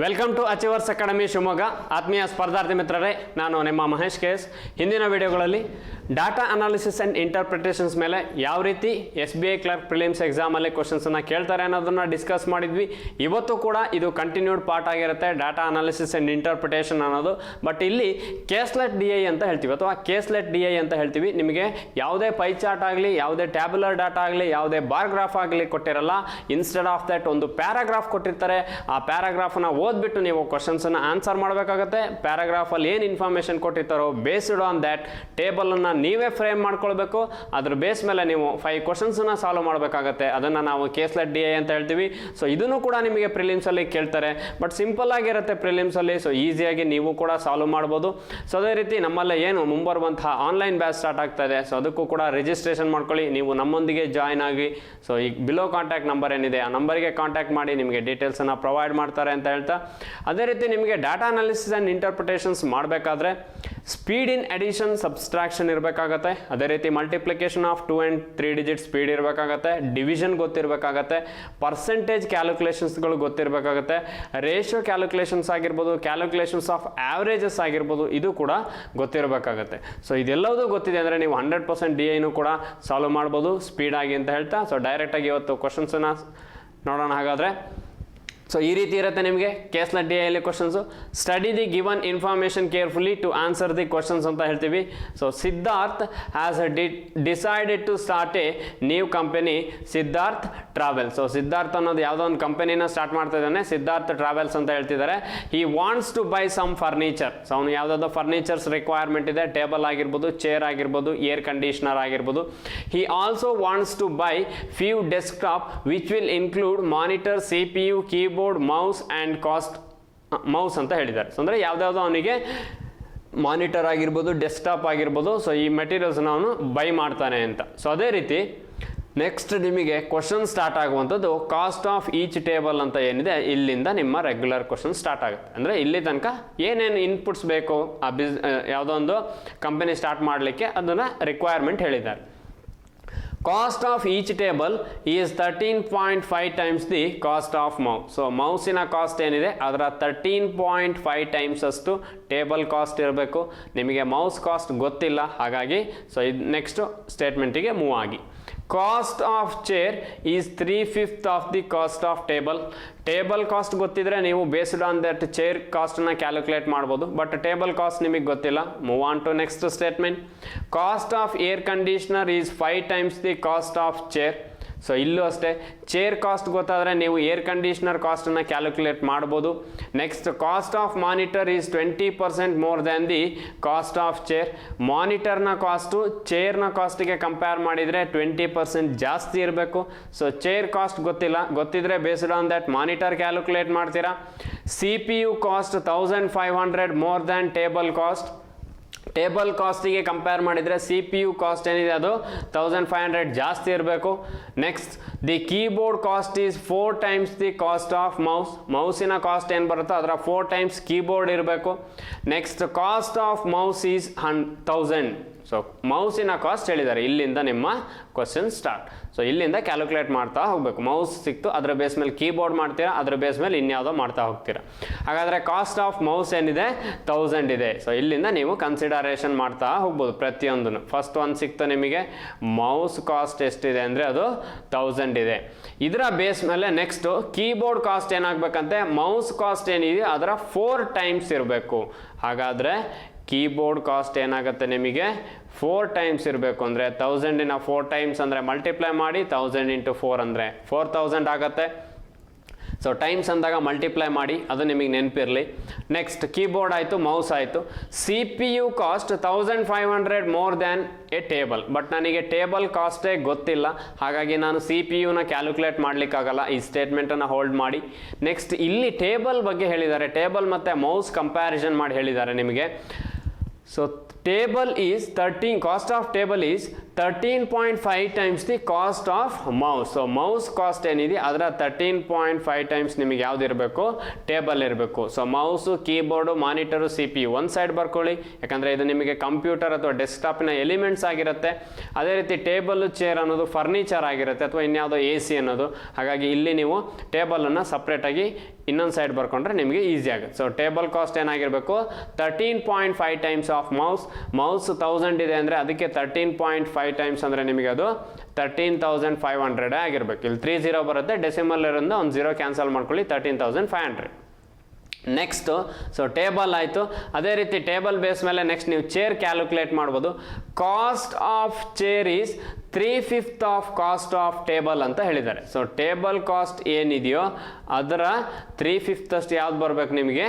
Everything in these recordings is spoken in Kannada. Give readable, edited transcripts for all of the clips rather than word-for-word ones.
Welcome to Achievers Academy Shivamogga. ಆತ್ಮೀಯ ಸ್ಪರ್ಧಾರ್ಥಿ ಮಿತ್ರರೇ, ನಾನು ನಿಮ್ಮ ಮಹೇಶ್ ಕೆಎಸ್. ಹಿಂದಿನ ವಿಡಿಯೋಗಳಲ್ಲಿ ಡಾಟಾ ಅನಾಲಿಸಿಸ್ ಆ್ಯಂಡ್ ಇಂಟರ್ಪ್ರಿಟೇಷನ್ಸ್ ಮೇಲೆ ಯಾವ ರೀತಿ SBI ಕ್ಲರ್ಕ್ ಪ್ರಿಲಿಮ್ಸ್ ಎಕ್ಸಾಮಲ್ಲಿ ಕ್ವಶನ್ಸನ್ನು ಕೇಳ್ತಾರೆ ಅನ್ನೋದನ್ನು ಡಿಸ್ಕಸ್ ಮಾಡಿದ್ವಿ. ಇವತ್ತು ಕೂಡ ಇದು ಕಂಟಿನ್ಯೂಡ್ ಪಾರ್ಟ್ ಆಗಿರುತ್ತೆ, ಡಾಟಾ ಅನಾಲಿಸಿಸ್ ಆ್ಯಂಡ್ ಇಂಟರ್ಪ್ರಿಟೇಷನ್ ಅನ್ನೋದು. ಬಟ್ ಇಲ್ಲಿ ಕೇಸ್ಲೆಟ್ DI ಅಂತ ಹೇಳ್ತೀವಿ ಅಥವಾ ಕೇಸ್ಲೆಟ್ DI ಅಂತ ಹೇಳ್ತೀವಿ. ನಿಮಗೆ ಯಾವುದೇ ಪೈ ಚಾರ್ಟ್ ಆಗಲಿ, ಯಾವುದೇ ಟ್ಯಾಬ್ಯುಲರ್ ಡಾಟಾ ಆಗಲಿ, ಯಾವುದೇ ಬಾರ್ ಗ್ರಾಫ್ ಆಗಲಿ ಕೊಟ್ಟಿರಲ್ಲ. ಇನ್ಸ್ಟೆಡ್ ಆಫ್ ದಟ್ ಒಂದು ಪ್ಯಾರಾಗ್ರಾಫ್ ಕೊಟ್ಟಿರ್ತಾರೆ. ಆ ಪ್ಯಾರಾಗ್ರಾಫನ್ನು ಓದ್ಬಿಟ್ಟು ನೀವು ಕ್ವಶನ್ಸನ್ನು ಆನ್ಸರ್ ಮಾಡಬೇಕಾಗುತ್ತೆ. ಪ್ಯಾರಾಗ್ರಾಫಲ್ಲಿ ಏನು ಇನ್ಫಾರ್ಮೇಷನ್ ಕೊಟ್ಟಿರ್ತಾರೋ ಬೇಸ್ಡ್ ಆನ್ ದ್ಯಾಟ್ ಟೇಬಲನ್ನು ನೀವೇ ಫ್ರೇಮ್ ಮಾಡ್ಕೊಳ್ಬೇಕು. ಅದ್ರ ಬೇಸ್ ಮೇಲೆ ನೀವು 5 ಕ್ವಶನ್ಸನ್ನು ಸಾಲ್ವ್ ಮಾಡಬೇಕಾಗತ್ತೆ. ಅದನ್ನು ನಾವು ಕೇಸ್ಲೆಟ್ DI ಅಂತ ಹೇಳ್ತೀವಿ. ಸೊ ಇದನ್ನು ಕೂಡ ನಿಮಗೆ ಪ್ರಿಲಿಮ್ಸಲ್ಲಿ ಕೇಳ್ತಾರೆ. ಬಟ್ ಸಿಂಪಲ್ ಆಗಿರುತ್ತೆ ಪ್ರಿಲಿಮ್ಸಲ್ಲಿ. ಸೊ ಈಸಿಯಾಗಿ ನೀವು ಕೂಡ ಸಾಲ್ವ್ ಮಾಡ್ಬೋದು. ಸೊ ಅದೇ ರೀತಿ ನಮ್ಮಲ್ಲೇ ಏನು ಮುಂಬರುವಂತಹ ಆನ್ಲೈನ್ ಬ್ಯಾಚ್ ಸ್ಟಾರ್ಟ್ ಆಗ್ತಾ ಇದೆ. ಸೊ ಅದಕ್ಕೂ ಕೂಡ ರಿಜಿಸ್ಟ್ರೇಷನ್ ಮಾಡ್ಕೊಳ್ಳಿ. ನೀವು ನಮ್ಮೊಂದಿಗೆ ಜಾಯ್ನ್ ಆಗಿ ಸೊ ಈಗ ಬಿಲೋ ಕಾಂಟ್ಯಾಕ್ಟ್ ನಂಬರ್ ಏನಿದೆ ಆ ನಂಬರ್ಗೆ ಕಾಂಟ್ಯಾಕ್ಟ್ ಮಾಡಿ ನಿಮಗೆ ಡೀಟೇಲ್ಸನ್ನು ಪ್ರೊವೈಡ್ ಮಾಡ್ತಾರೆ ಅಂತ ಹೇಳ್ತಾ, ಅದೇ ರೀತಿ ನಿಮಗೆ ಡಾಟಾ ಅನಾಲಿಸಿಸ್ ಆ್ಯಂಡ್ ಇಂಟರ್ಪ್ರಿಟೇಷನ್ಸ್ ಮಾಡಬೇಕಾದ್ರೆ ಸ್ಪೀಡ್ ಇನ್ ಅಡಿಷನ್ ಸಬ್ಸ್ಟ್ರಾಕ್ಷನ್ ಇರಬೇಕಾಗತ್ತೆ. ಅದೇ ರೀತಿ multiplication of 2 and 3 digit speed ಇರಬೇಕಾಗತ್ತೆ. ಡಿವಿಷನ್ ಗೊತ್ತಿರಬೇಕಾಗತ್ತೆ. ಪರ್ಸೆಂಟೇಜ್ ಕ್ಯಾಲ್ಕುಲೇಷನ್ಸ್ಗಳು ಗೊತ್ತಿರಬೇಕಾಗತ್ತೆ. ರೇಷಿಯೋ ಕ್ಯಾಲ್ಕುಲೇಷನ್ಸ್ ಆಗಿರ್ಬೋದು, ಕ್ಯಾಲ್ಕುಲೇಷನ್ಸ್ ಆಫ್ ಆವ್ರೇಜಸ್ ಆಗಿರ್ಬೋದು, ಇದು ಕೂಡ ಗೊತ್ತಿರಬೇಕಾಗತ್ತೆ. ಸೊ ಇದೆಲ್ಲವೂ ಗೊತ್ತಿದೆ ಅಂದರೆ ನೀವು 100% DIನೂ ಕೂಡ ಸಾಲ್ವ್ ಮಾಡ್ಬೋದು ಸ್ಪೀಡಾಗಿ ಅಂತ ಹೇಳ್ತಾ. ಸೊ ಡೈರೆಕ್ಟಾಗಿ ಇವತ್ತು ಕ್ವಶನ್ಸನ್ನು ನೋಡೋಣ. ಹಾಗಾದರೆ ಸೊ ಈ ರೀತಿ ಇರುತ್ತೆ ನಿಮಗೆ ಕೇಸ್ಲೆಟ್ DIಯಲ್ಲಿ questions. Study the given information carefully to answer the questions ಅಂತ ಹೇಳ್ತೀವಿ. So Siddharth has decided to start a new company Siddharth travels. So Siddharth ಅನ್ನೋದು ಯಾವುದೋ ಒಂದು ಕಂಪನಿನ ಸ್ಟಾರ್ಟ್ ಮಾಡ್ತಾ ಇದ್ದಾನೆ, ಸಿದ್ಧಾರ್ಥ್ ಟ್ರಾವೆಲ್ಸ್ ಅಂತ ಹೇಳ್ತಿದ್ದಾರೆ. He wants to buy some furniture. So ಅವನು ಯಾವುದಾದ್ರು ಫರ್ನಿಚರ್ಸ್ ರಿಕ್ವೈರ್ಮೆಂಟ್ ಇದೆ, ಟೇಬಲ್ ಆಗಿರ್ಬೋದು, ಚೇರ್ ಆಗಿರ್ಬೋದು, ಏರ್ ಕಂಡೀಷನರ್ ಆಗಿರ್ಬೋದು. He also wants to buy few desktop which will include monitor, CPU, keyboard, mouse and cost mouse ಅಂತ ಹೇಳಿದ್ದಾರೆ. ಸೊ ಅಂದರೆ ಯಾವುದ್ಯಾವುದೋ ಅವನಿಗೆ ಮಾನಿಟರ್ ಆಗಿರ್ಬೋದು, ಡೆಸ್ಕ್ಟಾಪ್ ಆಗಿರ್ಬೋದು, ಸೊ ಈ ಮೆಟೀರಿಯಲ್ಸ್ನ ಅವನು ಬೈ ಮಾಡ್ತಾನೆ ಅಂತ. ಸೊ ಅದೇ ರೀತಿ ನೆಕ್ಸ್ಟ್ ನಿಮಗೆ ಕ್ವಶನ್ ಸ್ಟಾರ್ಟ್ ಆಗುವಂಥದ್ದು ಕಾಸ್ಟ್ ಆಫ್ ಈಚ್ ಟೇಬಲ್ ಅಂತ ಏನಿದೆ, ಇಲ್ಲಿಂದ ನಿಮ್ಮ ರೆಗ್ಯುಲರ್ ಕ್ವಶನ್ ಸ್ಟಾರ್ಟ್ ಆಗುತ್ತೆ. ಅಂದರೆ ಇಲ್ಲಿ ತನಕ ಏನೇನು ಇನ್ಪುಟ್ಸ್ ಬೇಕು ಆ ಯಾವುದೋ ಒಂದು ಕಂಪನಿ ಸ್ಟಾರ್ಟ್ ಮಾಡಲಿಕ್ಕೆ ಅದನ್ನು ರಿಕ್ವೈರ್ಮೆಂಟ್ ಹೇಳಿದ್ದಾರೆ. Cost of each table is 13.5 times the cost of mouse. So ಮೌಸಿನ ಕಾಸ್ಟ್ ಏನಿದೆ ಅದರ 13.5 ಟೈಮ್ಸ್ ಅಷ್ಟು ಟೇಬಲ್ ಕಾಸ್ಟ್ ಇರಬೇಕು. ನಿಮಗೆ ಮೌಸ್ ಕಾಸ್ಟ್ ಗೊತ್ತಿಲ್ಲ, ಹಾಗಾಗಿ ಸೊ ಇದು ನೆಕ್ಸ್ಟ್ ಸ್ಟೇಟ್ಮೆಂಟಿಗೆ ಮೂವ್ ಆಗಿ. Cost of chair is 3/5 of the cost of table. Table cost ಗೊತ್ತಿದ್ರೆ ನೀವು ಬೇಸ್ಡ್ ಆನ್ ದಟ್ ಚೇರ್ ಕಾಸ್ಟನ್ನು ಕ್ಯಾಲ್ಕುಲೇಟ್ ಮಾಡ್ಬೋದು. ಬಟ್ ಟೇಬಲ್ ಕಾಸ್ಟ್ ನಿಮಗೆ ಗೊತ್ತಿಲ್ಲ. Move on to next statement. Cost of air conditioner is 5 times the cost of chair. So ಇಲ್ಲೂ ಅಷ್ಟೇ, ಚೇರ್ ಕಾಸ್ಟ್ ಗೊತ್ತಾದರೆ ನೀವು ಏರ್ ಕಂಡೀಷನರ್ ಕಾಸ್ಟನ್ನು ಕ್ಯಾಲ್ಕುಲೇಟ್ ಮಾಡ್ಬೋದು. Next cost of monitor is 20% more than the cost of chair. ಮಾನಿಟರ್ನ ಕಾಸ್ಟು ಚೇರ್ನ ಕಾಸ್ಟಿಗೆ ಕಂಪೇರ್ ಮಾಡಿದರೆ 20% ಜಾಸ್ತಿ ಇರಬೇಕು. ಸೊ ಚೇರ್ ಕಾಸ್ಟ್ ಗೊತ್ತಿಲ್ಲ, ಗೊತ್ತಿದ್ರೆ based on that monitor calculate ಮಾಡ್ತೀರಾ. CPU cost 1500 more than table cost. Table ಕಾಸ್ಟಿಗೆ ಕಂಪೇರ್ ಮಾಡಿದರೆ CPU ಕಾಸ್ಟ್ ಏನಿದೆ ಅದು 1500 ಜಾಸ್ತಿ ಇರಬೇಕು. Next the keyboard cost is 4 times the cost of mouse. ಮೌಸಿನ ಕಾಸ್ಟ್ ಏನು ಬರುತ್ತೋ ಅದರ 4 ಟೈಮ್ಸ್ ಕೀಬೋರ್ಡ್ ಇರಬೇಕು. Next cost of mouse is 1000. So ಮೌಸಿನ ಕಾಸ್ಟ್ ಹೇಳಿದ್ದಾರೆ. ಇಲ್ಲಿಂದ ನಿಮ್ಮ ಕ್ವಶನ್ ಸ್ಟಾರ್ಟ್. ಸೊ ಇಲ್ಲಿಂದ ಕ್ಯಾಲ್ಕುಲೇಟ್ ಮಾಡ್ತಾ ಹೋಗಬೇಕು. ಮೌಸ್ ಸಿಕ್ತು, ಅದರ ಬೇಸ್ ಮೇಲೆ ಕೀಬೋರ್ಡ್ ಮಾಡ್ತೀರಾ, ಅದರ ಬೇಸ್ ಮೇಲೆ ಇನ್ಯಾವುದೋ ಮಾಡ್ತಾ ಹೋಗ್ತೀರಾ. ಹಾಗಾದರೆ ಕಾಸ್ಟ್ ಆಫ್ ಮೌಸ್ ಏನಿದೆ 1000 ಇದೆ. ಸೊ ಇಲ್ಲಿಂದ ನೀವು ಕನ್ಸಿಡರೇಷನ್ ಮಾಡ್ತಾ ಹೋಗ್ಬೋದು ಪ್ರತಿಯೊಂದನ್ನು. ಫಸ್ಟ್ ಒಂದು ಸಿಕ್ತು ನಿಮಗೆ ಮೌಸ್ ಕಾಸ್ಟ್ ಎಷ್ಟಿದೆ ಅಂದರೆ ಅದು 1000 ಇದೆ. ಇದರ ಬೇಸ್ ಮೇಲೆ ನೆಕ್ಸ್ಟು ಕೀಬೋರ್ಡ್ ಕಾಸ್ಟ್ ಏನಾಗಬೇಕಂತೆ, ಮೌಸ್ ಕಾಸ್ಟ್ ಏನಿದೆ ಅದರ 4 ಟೈಮ್ಸ್ ಇರಬೇಕು. ಹಾಗಾದರೆ ಕೀಬೋರ್ಡ್ ಕಾಸ್ಟ್ ಏನಾಗುತ್ತೆ ನಿಮಗೆ 4 ಟೈಮ್ಸ್ ಇರಬೇಕು. ಅಂದರೆ 1000 4 ಟೈಮ್ಸ್ ಅಂದರೆ ಮಲ್ಟಿಪ್ಲೈ ಮಾಡಿ 1000 × 4 ಅಂದರೆ 4000 ಆಗುತ್ತೆ. ಸೊ ಟೈಮ್ಸ್ ಅಂದಾಗ ಮಲ್ಟಿಪ್ಲೈ ಮಾಡಿ, ಅದು ನಿಮಗೆ ನೆನಪಿರಲಿ. ನೆಕ್ಸ್ಟ್ ಕೀಬೋರ್ಡ್ ಆಯಿತು, ಮೌಸ್ ಆಯಿತು. CPU cost 1500 more than A table. But ನನಗೆ ಟೇಬಲ್ ಕಾಸ್ಟೇ ಗೊತ್ತಿಲ್ಲ, ಹಾಗಾಗಿ ನಾನು CPUನ ಕ್ಯಾಲ್ಕುಲೇಟ್ ಮಾಡಲಿಕ್ಕಾಗಲ್ಲ. ಈ ಸ್ಟೇಟ್ಮೆಂಟನ್ನು ಹೋಲ್ಡ್ ಮಾಡಿ. ನೆಕ್ಸ್ಟ್ ಇಲ್ಲಿ ಟೇಬಲ್ ಬಗ್ಗೆ ಹೇಳಿದ್ದಾರೆ. ಟೇಬಲ್ ಮತ್ತು ಮೌಸ್ ಕಂಪ್ಯಾರಿಸನ್ ಮಾಡಿ ಹೇಳಿದ್ದಾರೆ ನಿಮಗೆ. So table is 13, cost of table is 13.5 times the cost of mouse. So mouse cost ಏನಿದೆ ಅದರ 13.5 times ನಿಮಗೆ ಯಾವ್ದು ಇರಬೇಕು, ಟೇಬಲ್ ಇರಬೇಕು. So mouse, keyboard, monitor, CPU ಒಂದು ಸೈಡ್ ಬರ್ಕೊಳ್ಳಿ, ಯಾಕಂದರೆ ಇದು ನಿಮಗೆ ಕಂಪ್ಯೂಟರ್ ಅಥವಾ ಡೆಸ್ಕ್ಟಾಪಿನ ಎಲಿಮೆಂಟ್ಸ್ ಆಗಿರುತ್ತೆ. ಅದೇ ರೀತಿ ಟೇಬಲ್, ಚೇರ್ ಅನ್ನೋದು ಫರ್ನಿಚರ್ ಆಗಿರುತ್ತೆ ಅಥವಾ ಇನ್ಯಾವುದೋ AC ಅನ್ನೋದು. ಹಾಗಾಗಿ ಇಲ್ಲಿ ನೀವು ಟೇಬಲನ್ನು ಸಪ್ರೇಟಾಗಿ ಇನ್ನೊಂದು ಸೈಡ್ ಬರ್ಕೊಂಡ್ರೆ ನಿಮಗೆ ಈಸಿ ಆಗುತ್ತೆ. ಸೊ ಟೇಬಲ್ ಕಾಸ್ಟ್ ಏನಾಗಿರಬೇಕು, 13.5 ಟೈಮ್ಸ್ ಆಫ್ ಮೌಸ್ 1000 ಇದೆ ಅಂದರೆ ಅದಕ್ಕೆ 13.5 ಟೈಮ್ಸ್ ಅಂದರೆ ನಿಮಗೆ ಅದು 13,500 ಆಗಿರಬೇಕು. ಇಲ್ಲಿ 30 ಬರುತ್ತೆ, ಡೆಸಿಮಲ್ ಇರೋದ್ರಿಂದ ಒಂದು 0 ಕ್ಯಾನ್ಸಲ್ ಮಾಡ್ಕೊಳ್ಳಿ, 13,500. ನೆಕ್ಸ್ಟು ಸೊ ಟೇಬಲ್ ಆಯಿತು. ಅದೇ ರೀತಿ ಟೇಬಲ್ ಬೇಸ್ ಮೇಲೆ ನೆಕ್ಸ್ಟ್ ನೀವು ಚೇರ್ ಕ್ಯಾಲ್ಕುಲೇಟ್ ಮಾಡ್ಬೋದು. Cost of chair is 3/5 of cost of table ಅಂತ ಹೇಳಿದ್ದಾರೆ. ಸೊ ಟೇಬಲ್ ಕಾಸ್ಟ್ ಏನಿದೆಯೋ ಅದರ 3/5 ಅಷ್ಟು ಯಾವ್ದು ಬರಬೇಕು ನಿಮಗೆ,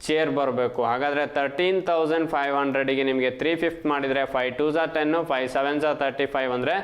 ಚೇರ್ ಬರಬೇಕು. ಹಾಗಾದರೆ 13,500ಗೆ ನಿಮಗೆ 3/5 ಮಾಡಿದರೆ 5 2s are 10, 5 7s are 35 ಅಂದರೆ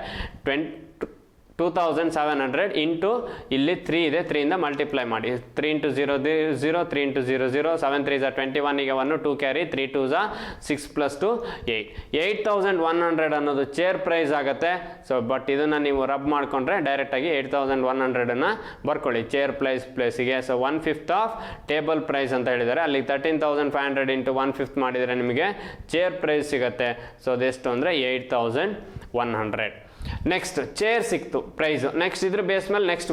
2,700 ಇಂಟು ಇಲ್ಲಿ 3 ಇದೆ, 3ಇಂದ ಮಲ್ಟಿಪ್ಲೈ ಮಾಡಿ. 3 ಇಂಟು 0 0, 3 ಇಂಟು 0 0, 7 3s are 21, ಈಗ 1 2 ಕ್ಯಾರಿ, 3 2s are 6 + 2 8. 8,100 ಅನ್ನೋದು ಚೇರ್ ಪ್ರೈಸ್ ಆಗುತ್ತೆ. ಸೊ ಬಟ್ ಇದನ್ನು ನೀವು ರಬ್ ಮಾಡಿಕೊಂಡ್ರೆ ಡೈರೆಕ್ಟಾಗಿ 8,100 ಬರ್ಕೊಳ್ಳಿ ಚೇರ್ ಪ್ಲೇಸಿಗೆ. ಸೊ 1/5 ಆಫ್ ಟೇಬಲ್ ಪ್ರೈಸ್ ಅಂತ ಹೇಳಿದ್ದಾರೆ. ಅಲ್ಲಿ 13,500 ಇಂಟು 1/5 ಮಾಡಿದರೆ ನಿಮಗೆ ಚೇರ್ ಪ್ರೈಸ್ ಸಿಗುತ್ತೆ. ಸೊ ಅದೆಷ್ಟು ಅಂದರೆ 8,100. ನೆಕ್ಸ್ಟ್ ಚೇರ್ ಸಿಕ್ತು ಪ್ರೈಸ್. ನೆಕ್ಸ್ಟ್ ಇದ್ರ ಬೇಸ್ ಮೇಲೆ ನೆಕ್ಸ್ಟ್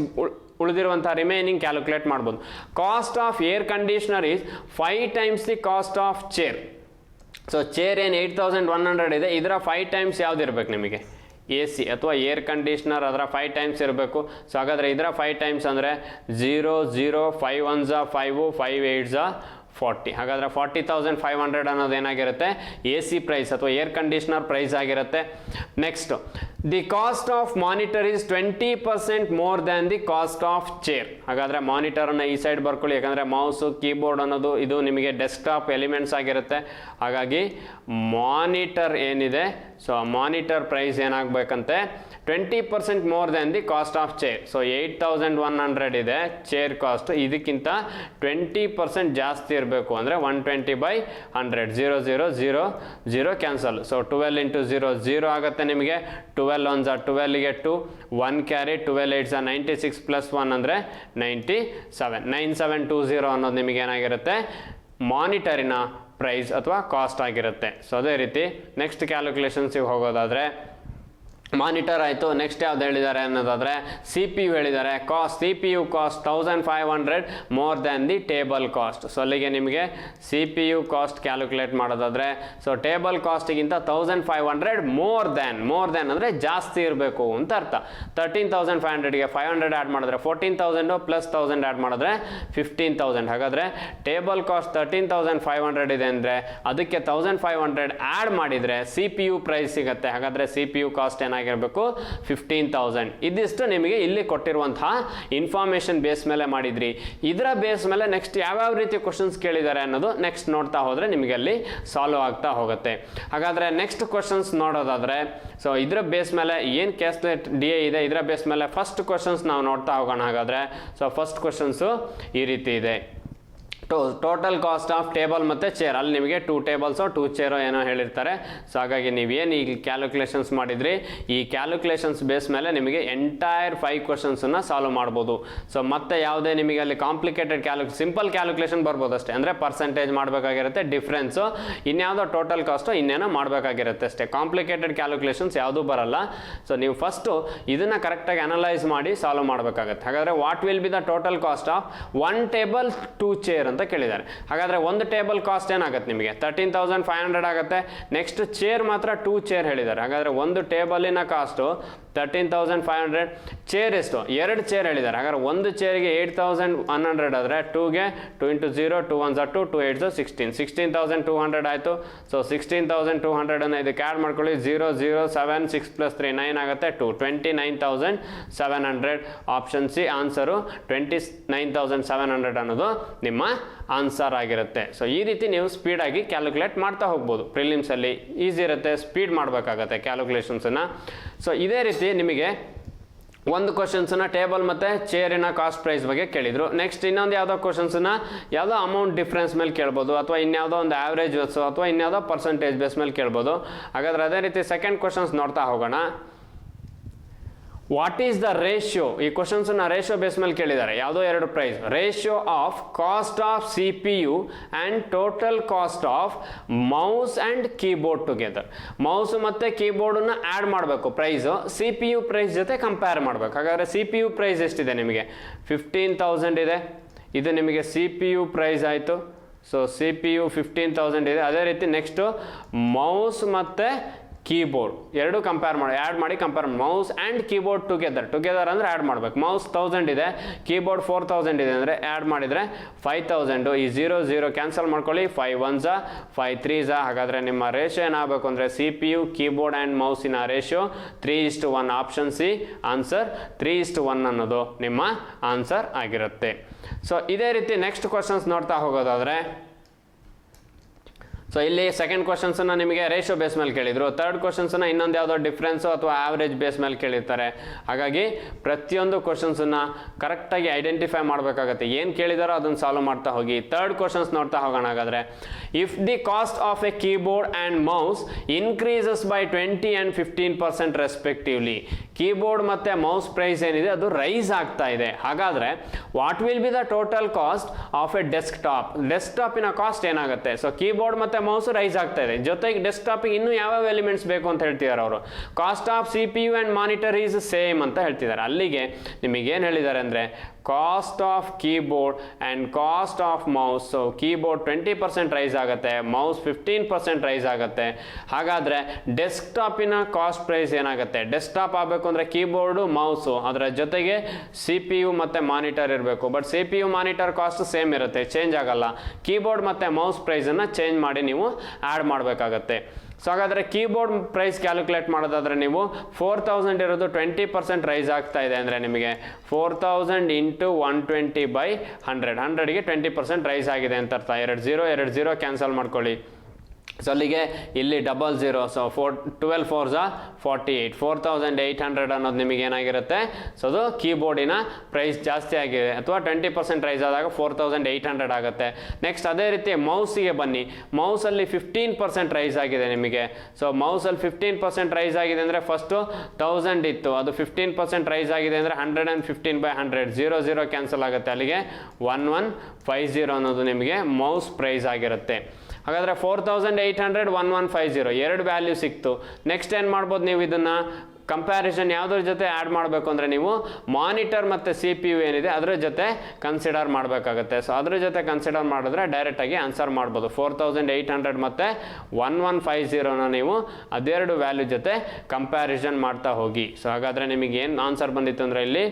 ಉಳಿದಿರುವಂಥ ರಿಮೈನಿಂಗ್ ಕ್ಯಾಲ್ಕುಲೇಟ್ ಮಾಡ್ಬೋದು. Cost of air conditioner is 5 times the cost of chair. So chair ಏನು 8,100 ಇದೆ, ಇದರ 5 ಟೈಮ್ಸ್ ಯಾವ್ದು ಇರಬೇಕು ನಿಮಗೆ, AC ಅಥವಾ ಏರ್ ಕಂಡೀಷ್ನರ್ ಅದರ 5 ಟೈಮ್ಸ್ ಇರಬೇಕು. ಸೊ ಹಾಗಾದರೆ ಇದರ 5 ಟೈಮ್ಸ್ ಅಂದರೆ 0 0, 5 1s are 5, 5 8s are 40. ಹಾಗಾದರೆ 40,500 ಅನ್ನೋದು ಏನಾಗಿರುತ್ತೆ, AC ಪ್ರೈಸ್ ಅಥವಾ ಏರ್ ಕಂಡೀಷ್ನರ್ ಪ್ರೈಸ್ ಆಗಿರುತ್ತೆ. Next the cost of monitor is 20% more than the cost of chair. ಹಾಗಾದರೆ ಮಾನಿಟರನ್ನು ಈ ಸೈಡ್ ಬರ್ಕೊಳ್ಳಿ, ಯಾಕಂದರೆ ಮೌಸು, ಕೀಬೋರ್ಡ್ ಅನ್ನೋದು ಇದು ನಿಮಗೆ ಡೆಸ್ಕ್ಟಾಪ್ ಎಲಿಮೆಂಟ್ಸ್ ಆಗಿರುತ್ತೆ. ಹಾಗಾಗಿ ಮಾನಿಟರ್ ಏನಿದೆ, ಸೊ ಮಾನಿಟರ್ ಪ್ರೈಸ್ ಏನಾಗಬೇಕಂತೆ 20% more than the cost of chair. So 8,100 ಇದೆ ಚೇರ್ ಕಾಸ್ಟ್, ಇದಕ್ಕಿಂತ 20% ಜಾಸ್ತಿ ಇರಬೇಕು ಅಂದರೆ 120/100. 0 0 0 0 ಕ್ಯಾನ್ಸಲ್. ಸೊ 12 ಇಂಟು 0 0 ಆಗುತ್ತೆ ನಿಮಗೆ. 12 1s are 12ಗೆ 2, 1 carry, 12 8s are 96 + 1 ಅಂದರೆ 97. 9720 ಅನ್ನೋದು ನಿಮಗೆ ಏನಾಗಿರುತ್ತೆ, ಮಾನಿಟರಿನ ಪ್ರೈಸ್ ಅಥವಾ ಕಾಸ್ಟ್ ಆಗಿರುತ್ತೆ. ಸೊ ಅದೇ ರೀತಿ ನೆಕ್ಸ್ಟ್ ಕ್ಯಾಲ್ಕುಲೇಷನ್ಸಿಗೆ ಹೋಗೋದಾದರೆ ಮಾನಿಟರ್ ಆಯಿತು. ನೆಕ್ಸ್ಟ್ ಯಾವ್ದು ಹೇಳಿದ್ದಾರೆ ಅನ್ನೋದಾದರೆ CPU ಹೇಳಿದ್ದಾರೆ. CPU cost 1,500 more than the table cost. So ಅಲ್ಲಿಗೆ ನಿಮಗೆ CPU ಕಾಸ್ಟ್ ಕ್ಯಾಲ್ಕುಲೇಟ್ ಮಾಡೋದಾದರೆ ಸೊ ಟೇಬಲ್ ಕಾಸ್ಟಿಗಿಂತ 1,500 ಮೋರ್ ದ್ಯಾನ್ ಅಂದರೆ ಜಾಸ್ತಿ ಇರಬೇಕು ಅಂತ ಅರ್ಥ. 13,500ಗೆ 500 ಆ್ಯಡ್ ಮಾಡಿದ್ರೆ 14,000 ಪ್ಲಸ್ 1,000 ಆ್ಯಡ್ ಮಾಡಿದ್ರೆ 15,000. ಹಾಗಾದರೆ ಟೇಬಲ್ ಕಾಸ್ಟ್ 13,500 ಇದೆ ಅಂದರೆ ಅದಕ್ಕೆ 1,500 ಆ್ಯಡ್ ಮಾಡಿದರೆ CPU ಪ್ರೈಸ್ ಸಿಗುತ್ತೆ. ಹಾಗಾದರೆ CPU ಕಾಸ್ಟ್ ಏನಾಗಿರಬೇಕು 15,000. ಇದಿಷ್ಟು ನಿಮಗೆ ಇಲ್ಲಿ ಕೊಟ್ಟಿರುವಂತಹ ಇನ್ಫಾರ್ಮೇಶನ್ ಬೇಸ್ ಮೇಲೆ ಮಾಡಿದ್ರಿ. ಇದರ ಬೇಸ್ ಮೇಲೆ ನೆಕ್ಸ್ಟ್ ಯಾವ್ಯಾವ ರೀತಿ ಕ್ವಶನ್ಸ್ ಕೇಳಿದ್ದಾರೆ ಅನ್ನೋದು ನೆಕ್ಸ್ಟ್ ನೋಡ್ತಾ ಹೋದರೆ ನಿಮಗೆ ಅಲ್ಲಿ ಸಾಲ್ವ್ ಆಗ್ತಾ ಹೋಗುತ್ತೆ. ಹಾಗಾದರೆ ನೆಕ್ಸ್ಟ್ ಕ್ವಶನ್ಸ್ ನೋಡೋದಾದರೆ ಸೊ ಇದರ ಬೇಸ್ ಮೇಲೆ ಏನು ಕ್ಯಾಲ್ಕುಲೇಟ್ DA ಇದೆ, ಇದರ ಬೇಸ್ ಮೇಲೆ ಫಸ್ಟ್ ಕ್ವಶನ್ಸ್ ನಾವು ನೋಡ್ತಾ ಹೋಗೋಣ. ಹಾಗಾದರೆ ಸೊ ಫಸ್ಟ್ ಕ್ವಶನ್ಸು ಈ ರೀತಿ ಇದೆ. ಟೋಟಲ್ ಕಾಸ್ಟ್ ಆಫ್ ಟೇಬಲ್ ಮತ್ತು ಚೇರ್, ಅಲ್ಲಿ ನಿಮಗೆ 2 ಟೇಬಲ್ಸೋ 2 ಚೇರೋ ಏನೋ ಹೇಳಿರ್ತಾರೆ. ಸೊ ಹಾಗಾಗಿ ನೀವೇನು ಈ ಕ್ಯಾಲ್ಕುಲೇಷನ್ಸ್ ಮಾಡಿದ್ರಿ, ಈ ಕ್ಯಾಲ್ಕುಲೇಷನ್ಸ್ ಬೇಸ್ ಮೇಲೆ ನಿಮಗೆ ಎಂಟೈರ್ 5 ಕ್ವಶನ್ಸನ್ನು ಸಾಲ್ವ್ ಮಾಡ್ಬೋದು. ಸೊ ಮತ್ತೆ ಯಾವುದೇ ನಿಮಗೆ ಅಲ್ಲಿ ಕಾಂಪ್ಲಿಕೇಟೆಡ್ ಸಿಂಪಲ್ ಕ್ಯಾಲ್ಕುಲೇಷನ್ ಬರ್ಬೋದು ಅಷ್ಟೇ. ಅಂದರೆ ಪರ್ಸೆಂಟೇಜ್ ಮಾಡಬೇಕಾಗಿರುತ್ತೆ, ಡಿಫ್ರೆನ್ಸು ಇನ್ಯಾವುದೋ ಟೋಟಲ್ ಕಾಸ್ಟು ಇನ್ನೇನೋ ಮಾಡಬೇಕಾಗಿರುತ್ತೆ ಅಷ್ಟೇ. ಕಾಂಪ್ಲಿಕೇಟೆಡ್ ಕ್ಯಾಲ್ಕುಲೇಷನ್ಸ್ ಯಾವುದೂ ಬರಲ್ಲ. ಸೊ ನೀವು ಫಸ್ಟು ಇದನ್ನು ಕರೆಕ್ಟಾಗಿ ಅನಲೈಸ್ ಮಾಡಿ ಸಾಲ್ವ್ ಮಾಡಬೇಕಾಗತ್ತೆ. ಹಾಗಾದರೆ what will be the total cost of 1 table 2 chair ಅಂತ ಕೇಳಿದ್ದಾರೆ. ಹಾಗಾದರೆ ಒಂದು ಟೇಬಲ್ ಕಾಸ್ಟ್ ಏನಾಗುತ್ತೆ ನಿಮಗೆ 13,500 ಆಗುತ್ತೆ. ನೆಕ್ಸ್ಟ್ ಚೇರ್ ಮಾತ್ರ 2 ಚೇರ್ ಹೇಳಿದ್ದಾರೆ. ಹಾಗಾದರೆ ಒಂದು ಟೇಬಲಿನ ಕಾಸ್ಟು 13,500. ಚೇರ್ ಎಷ್ಟು, 2 ಚೇರ್ ಹೇಳಿದ್ದಾರೆ. ಹಾಗಾದ್ರೆ ಒಂದು ಚೇರಿಗೆ 8,100 ಆದರೆ 2ಗೆ 2 into 0, 2 1s are 2, 2 8s are 16, 16,200 ಆಯಿತು. ಸೊ 16,200 ಇದಕ್ಕೆ ಆ್ಯಡ್ ಮಾಡ್ಕೊಳ್ಳಿ. 0 0 7 6 + 3 9 ಆಗುತ್ತೆ. 29,700. ಆಪ್ಷನ್ ಸಿ ಆನ್ಸರು 29,700 ಅನ್ನೋದು ನಿಮ್ಮ ಆನ್ಸರ್ ಆಗಿರುತ್ತೆ. ಸೊ ಈ ರೀತಿ ನೀವು ಸ್ಪೀಡಾಗಿ ಕ್ಯಾಲ್ಕುಲೇಟ್ ಮಾಡ್ತಾ ಹೋಗ್ಬೋದು. ಪ್ರಿಲಿಮ್ಸಲ್ಲಿ ಈಸಿ ಇರುತ್ತೆ, ಸ್ಪೀಡ್ ಮಾಡಬೇಕಾಗತ್ತೆ ಕ್ಯಾಲ್ಕುಲೇಷನ್ಸನ್ನು. ಸೊ ಇದೇ ರೀತಿ ನಿಮಗೆ ಒಂದು ಕ್ವಶನ್ಸನ್ನ ಟೇಬಲ್ ಮತ್ತು ಚೇರಿನ ಕಾಸ್ಟ್ ಪ್ರೈಸ್ ಬಗ್ಗೆ ಕೇಳಿದರು. ನೆಕ್ಸ್ಟ್ ಇನ್ನೊಂದು ಯಾವುದೋ ಕ್ವಶನ್ಸನ್ನ ಯಾವುದೋ ಅಮೌಂಟ್ ಡಿಫ್ರೆನ್ಸ್ ಮೇಲೆ ಕೇಳ್ಬೋದು, ಅಥವಾ ಇನ್ಯಾವುದೋ ಒಂದು ಆವ್ರೇಜ್ ಬೇಸು ಅಥವಾ ಇನ್ಯಾವುದೋ ಪರ್ಸೆಂಟೇಜ್ ಬೇಸ್ ಮೇಲೆ ಕೇಳ್ಬೋದು. ಹಾಗಾದರೆ ಅದೇ ರೀತಿ ಸೆಕೆಂಡ್ ಕ್ವಶನ್ಸ್ ನೋಡ್ತಾ ಹೋಗೋಣ. ವಾಟ್ ಈಸ್ ದ ರೇಷಿಯೋ, ಈ ಕ್ವಶನ್ಸನ್ನ ರೇಷಿಯೋ ಬೇಸ್ ಮೇಲೆ ಕೇಳಿದ್ದಾರೆ. ಯಾವುದೋ ಎರಡು price, ratio of cost of CPU and total cost of mouse and keyboard together. Mouse ಮತ್ತು ಕೀಬೋರ್ಡನ್ನು ಆ್ಯಡ್ ಮಾಡಬೇಕು, ಪ್ರೈಸು CPU ಪ್ರೈಸ್ ಜೊತೆ ಕಂಪೇರ್ ಮಾಡಬೇಕು. ಹಾಗಾದರೆ CPU ಪ್ರೈಸ್ ಎಷ್ಟಿದೆ ನಿಮಗೆ? 15,000 ಇದೆ. ಇದು ನಿಮಗೆ CPU ಪ್ರೈಸ್ ಆಯಿತು. ಸೊ CPU 15,000 ಇದೆ. ಅದೇ ರೀತಿ ನೆಕ್ಸ್ಟು ಮೌಸ್ ಮತ್ತು ಕೀಬೋರ್ಡ್ ಎರಡು ಆ್ಯಡ್ ಮಾಡಿ ಕಂಪೇರ್ ಮಾಡಿ. ಮೌಸ್ ಆ್ಯಂಡ್ ಕೀಬೋರ್ಡ್ ಟುಗೆದರ್ ಅಂದರೆ ಆ್ಯಡ್ ಮಾಡಬೇಕು. ಮೌಸ್ 1000 ಇದೆ, ಕೀಬೋರ್ಡ್ 4000 ಇದೆ ಅಂದರೆ ಆ್ಯಡ್ ಮಾಡಿದರೆ 5000. ಈ 0 ಕ್ಯಾನ್ಸಲ್ ಮಾಡ್ಕೊಳ್ಳಿ. 5 1s 5 3s. ಹಾಗಾದರೆ ನಿಮ್ಮ ರೇಷಿಯೋ ಏನಾಗಬೇಕು ಅಂದರೆ CPU ಕೀಬೋರ್ಡ್ ಆ್ಯಂಡ್ ಮೌಸಿನ ರೇಷಿಯೋ 3:1. ಆಪ್ಷನ್ ಸಿ ಆನ್ಸರ್ 3:1 ಅನ್ನೋದು ನಿಮ್ಮ ಆನ್ಸರ್ ಆಗಿರುತ್ತೆ. ಸೊ ಇದೇ ರೀತಿ ನೆಕ್ಸ್ಟ್ ಕ್ವಶನ್ಸ್ ನೋಡ್ತಾ ಹೋಗೋದಾದರೆ, ಸೊ ಇಲ್ಲಿ ಸೆಕೆಂಡ್ ಕ್ವಶನ್ಸನ್ನು ನಿಮಗೆ ರೇಷಿಯೋ ಬೇಸ್ ಮೇಲೆ ಕೇಳಿದರು. ಥರ್ಡ್ ಕ್ವಶನ್ಸನ್ನು ಇನ್ನೊಂದು ಯಾವುದೋ ಡಿಫ್ರೆನ್ಸು ಅಥವಾ ಆವ್ರೇಜ್ ಬೇಸ್ ಮೇಲೆ ಕೇಳಿರ್ತಾರೆ. ಹಾಗಾಗಿ ಪ್ರತಿಯೊಂದು ಕ್ವಶನ್ಸನ್ನು ಕರೆಕ್ಟಾಗಿ ಐಡೆಂಟಿಫೈ ಮಾಡಬೇಕಾಗತ್ತೆ. ಏನು ಕೇಳಿದಾರೋ ಅದನ್ನು ಸಾಲ್ವ್ ಮಾಡ್ತಾ ಹೋಗಿ. ಥರ್ಡ್ ಕ್ವಶನ್ಸ್ ನೋಡ್ತಾ ಹೋಗೋಣ. ಹಾಗಾದರೆ if the cost of a keyboard and mouse increases by 20 and 15% respectively. Keyboard ಮತ್ತು ಮೌಸ್ ಪ್ರೈಸ್ ಏನಿದೆ ಅದು ರೈಸ್ ಆಗ್ತಾ ಇದೆ. ಹಾಗಾದರೆ what will be the total cost of a ಡೆಸ್ಕ್ಟಾಪಿನ ಕಾಸ್ಟ್ ಏನಾಗುತ್ತೆ? ಸೊ ಕೀಬೋರ್ಡ್ ಮತ್ತು ಮೌಸ್ ರೈಸ್ ಆಗ್ತಾ ಇದೆ, ಜೊತೆಗೆ ಡೆಸ್ಕ್ಟಾಪಿಗೆ ಇನ್ನೂ ಯಾವ್ಯಾವ ಎಲಿಮೆಂಟ್ಸ್ ಬೇಕು ಅಂತ ಹೇಳ್ತಿದ್ದಾರೆ ಅವರು. Cost of CPU and monitor is same ಅಂತ ಹೇಳ್ತಿದ್ದಾರೆ. ಅಲ್ಲಿಗೆ ನಿಮಗೇನು ಹೇಳಿದ್ದಾರೆ ಅಂದರೆ cost of keyboard and cost of mouse. So keyboard 20% rise ಆಗುತ್ತೆ, ಮೌಸ್ 15% ರೈಸ್ ಆಗುತ್ತೆ. ಹಾಗಾದರೆ ಡೆಸ್ಕ್ಟಾಪಿನ ಕಾಸ್ಟ್ ಪ್ರೈಸ್ ಏನಾಗುತ್ತೆ? ಡೆಸ್ಕ್ಟಾಪ್ ಆಗಬೇಕು ಅಂದರೆ ಕೀಬೋರ್ಡು ಮೌಸು, ಅದರ ಜೊತೆಗೆ CPU ಮತ್ತು ಮಾನಿಟರ್ ಇರಬೇಕು. But CPU monitor cost same ಇರುತ್ತೆ, ಚೇಂಜ್ ಆಗಲ್ಲ. ಕೀಬೋರ್ಡ್ ಮತ್ತು ಮೌಸ್ ಪ್ರೈಸನ್ನು ಚೇಂಜ್ ಮಾಡಿ ನೀವು ಆ್ಯಡ್ ಮಾಡಬೇಕಾಗತ್ತೆ. ಸೊ ಹಾಗಾದರೆ ಕೀಬೋರ್ಡ್ ಪ್ರೈಸ್ ಕ್ಯಾಲ್ಕುಲೇಟ್ ಮಾಡೋದಾದರೆ ನೀವು 4000 ಇರೋದು 20% ರೈಸ್ ಆಗ್ತಾ ಇದೆ ಅಂದರೆ ನಿಮಗೆ 4000 × 120/100. 100ಗೆ 20% ರೈಸ್ ಆಗಿದೆ ಅಂತ ಅರ್ಥ. 2 0 ಕ್ಯಾನ್ಸಲ್ ಮಾಡ್ಕೊಳ್ಳಿ. ಸೊ ಅಲ್ಲಿಗೆ ಇಲ್ಲಿ 00. So 12 4s 48. 4800 ಅನ್ನೋದು ನಿಮಗೆ ಏನಾಗಿರುತ್ತೆ? ಸೊ ಅದು ಕೀಬೋರ್ಡಿನ ಪ್ರೈಸ್ ಜಾಸ್ತಿ ಆಗಿದೆ, ಅಥವಾ 20% ರೈಸ್ ಆದಾಗ 4800 ಆಗುತ್ತೆ. ನೆಕ್ಸ್ಟ್ ಅದೇ ರೀತಿ ಮೌಸಿಗೆ ಬನ್ನಿ. ಮೌಸಲ್ಲಿ 15% ರೈಸ್ ಆಗಿದೆ ನಿಮಗೆ. ಸೊ ಮೌಸಲ್ಲಿ 15% ರೈಸ್ ಆಗಿದೆ ಅಂದರೆ ಫಸ್ಟು 1000 ಇತ್ತು, ಅದು 15% ರೈಸ್ ಆಗಿದೆ ಅಂದರೆ 115/100. 0 ಕ್ಯಾನ್ಸಲ್ ಆಗುತ್ತೆ. ಅಲ್ಲಿಗೆ 1150 ಅನ್ನೋದು ನಿಮಗೆ ಮೌಸ್ ಪ್ರೈಸ್ ಆಗಿರುತ್ತೆ. ಹಾಗಾದರೆ 4800 1150 ಎರಡು ವ್ಯಾಲ್ಯೂ ಸಿಕ್ತು. ನೆಕ್ಸ್ಟ್ ಏನು ಮಾಡ್ಬೋದು ನೀವು? ಇದನ್ನು ಕಂಪ್ಯಾರಿಸನ್ ಯಾವುದ್ರ ಜೊತೆ ಆ್ಯಡ್ ಮಾಡಬೇಕು ಅಂದರೆ ನೀವು ಮಾನಿಟರ್ ಮತ್ತು CPU ಏನಿದೆ ಅದರ ಜೊತೆ ಕನ್ಸಿಡರ್ ಮಾಡಬೇಕಾಗತ್ತೆ. ಸೊ ಅದ್ರ ಜೊತೆ ಕನ್ಸಿಡರ್ ಮಾಡಿದ್ರೆ ಡೈರೆಕ್ಟಾಗಿ ಆನ್ಸರ್ ಮಾಡ್ಬೋದು. 4800 ಮತ್ತು 1150ನ ನೀವು ಅದೆರಡು ವ್ಯಾಲ್ಯೂ ಜೊತೆ ಕಂಪ್ಯಾರಿಸನ್ ಮಾಡ್ತಾ ಹೋಗಿ. ಸೊ ಹಾಗಾದರೆ ನಿಮಗೆ ಏನು ಆನ್ಸರ್ ಬಂದಿತ್ತು ಅಂದರೆ ಇಲ್ಲಿ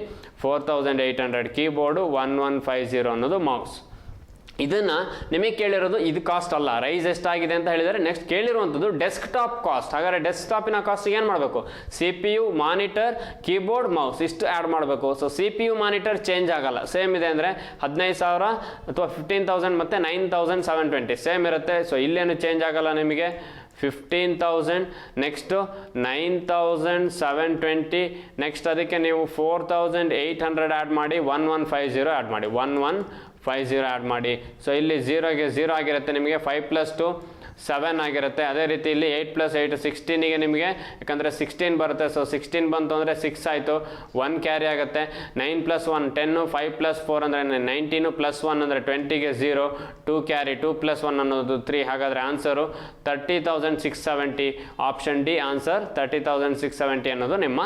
4800 ಕೀಬೋರ್ಡು, 1150 ಅನ್ನೋದು ಮೌಸ್. ಇದನ್ನು ನಿಮಗೆ ಕೇಳಿರೋದು ಇದು ಕಾಸ್ಟ್ ಅಲ್ಲ, ರೈಸ್ ಎಷ್ಟಾಗಿದೆ ಅಂತ ಹೇಳಿದರೆ. ನೆಕ್ಸ್ಟ್ ಕೇಳಿರುವಂಥದ್ದು ಡೆಸ್ಕ್ಟಾಪ್ ಕಾಸ್ಟ್. ಹಾಗಾದರೆ ಡೆಸ್ಕ್ಟಾಪಿನ ಕಾಸ್ಟಿಗೆ ಏನು ಮಾಡಬೇಕು? CPU ಮಾನಿಟರ್ ಕೀಬೋರ್ಡ್ ಮೌಸ್ ಇಷ್ಟು ಆ್ಯಡ್ ಮಾಡಬೇಕು. ಸೊ CPU ಮಾನಿಟರ್ ಚೇಂಜ್ ಆಗಲ್ಲ, ಸೇಮ್ ಇದೆ ಅಂದರೆ 15,000 ಅಥವಾ 15,000 ಮತ್ತು 9,720 ಸೇಮ್ ಇರುತ್ತೆ. ಸೊ ಇಲ್ಲೇನು ಚೇಂಜ್ ಆಗಲ್ಲ ನಿಮಗೆ. 15,000 ನೆಕ್ಸ್ಟು 9,720 ನೆಕ್ಸ್ಟ್ ಅದಕ್ಕೆ ನೀವು 4,800 ಆ್ಯಡ್ ಮಾಡಿ 1150 ಆ್ಯಡ್ ಮಾಡಿ 1150 ಆ್ಯಡ್ ಮಾಡಿ. ಸೊ ಇಲ್ಲಿ 0ಗೆ 0 ಆಗಿರುತ್ತೆ ನಿಮಗೆ. 5 + 2 7 ಆಗಿರುತ್ತೆ. ಅದೇ ರೀತಿ ಇಲ್ಲಿ 8 + 8 16ಗೆ ನಿಮಗೆ, ಯಾಕಂದರೆ 16 ಬರುತ್ತೆ. ಸೊ 16 ಬಂತು ಅಂದರೆ 6 ಆಯಿತು, 1 ಕ್ಯಾರಿ ಆಗುತ್ತೆ. 9 + 1 10, 5 + 4 ಅಂದರೆ 19, +1 ಅಂದರೆ 20ಗೆ 0, 2 ಕ್ಯಾರಿ, 2 + 1 ಅನ್ನೋದು 3. ಹಾಗಾದರೆ ಆನ್ಸರು 30,670. ಆಪ್ಷನ್ ಡಿ ಆನ್ಸರ್ 30,670 ಅನ್ನೋದು ನಿಮ್ಮ